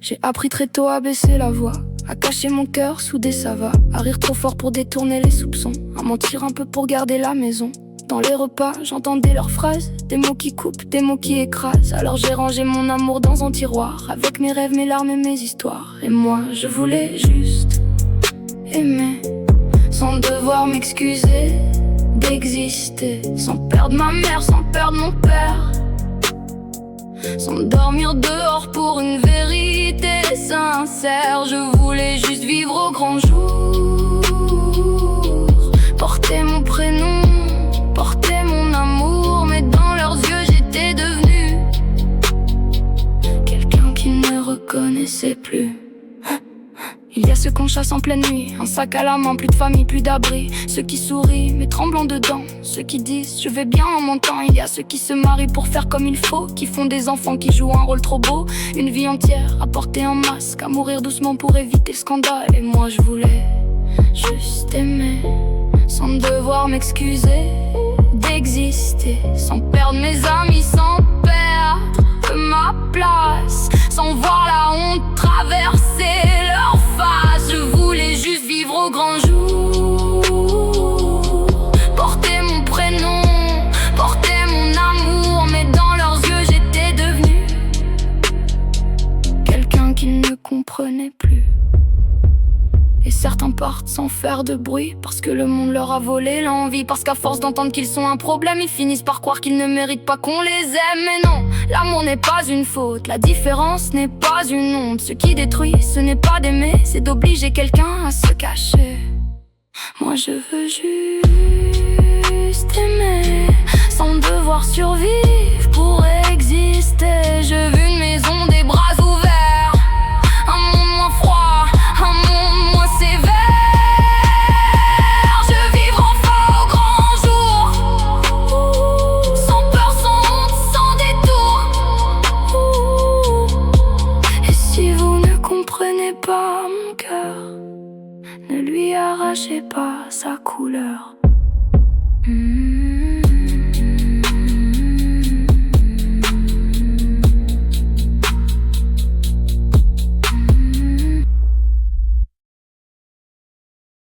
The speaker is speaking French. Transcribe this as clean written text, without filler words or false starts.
J'ai appris très tôt à baisser la voix, à cacher mon cœur sous des savas, à rire trop fort pour détourner les soupçons, à mentir un peu pour garder la maison. Dans les repas, j'entendais leurs phrases, des mots qui coupent, des mots qui écrasent. Alors j'ai rangé mon amour dans un tiroir, avec mes rêves, mes larmes et mes histoires. Et moi, je voulais juste aimer, sans devoir m'excuser d'exister, sans perdre ma mère, sans perdre mon père, sans dormir dehors pour une vérité sincère. Je voulais juste vivre au grand jour, porter mon prénom, porter mon amour. Mais dans leurs yeux j'étais devenu quelqu'un qu'ils ne reconnaissaient plus. Il y a ceux qu'on chasse en pleine nuit, un sac à la main, plus de famille, plus d'abri. Ceux qui sourient, mais tremblants dedans. Ceux qui disent je vais bien en montant. Il y a ceux qui se marient pour faire comme il faut, qui font des enfants, qui jouent un rôle trop beau. Une vie entière à porter un masque, à mourir doucement pour éviter le scandale. Et moi je voulais juste aimer, sans devoir m'excuser d'exister, sans perdre mes amis, sans perdre ma place, sans voir la honte traverser leur face. Je voulais juste vivre au grand jour, porter mon prénom, porter mon amour. Mais dans leurs yeux j'étais devenu quelqu'un qu'ils ne comprenaient plus. Et certains partent sans faire de bruit, parce que le monde leur a volé l'envie. Parce qu'à force d'entendre qu'ils sont un problème, ils finissent par croire qu'ils ne méritent pas qu'on les aime. Mais non, l'amour n'est pas une faute, la différence n'est pas une honte. Ce qui détruit, ce n'est pas d'aimer, c'est d'obliger quelqu'un à se cacher. Moi je veux juste aimer, sans devoir survivre pour exister. Je veux une maison, des bras ouverts, un monde moins froid, un monde moins sévère. Je vivre enfin au grand jour, sans peur, sans honte, sans détour. Et si vous ne comprenez pas mon cœur, ne lui arrachez pas sa couleur.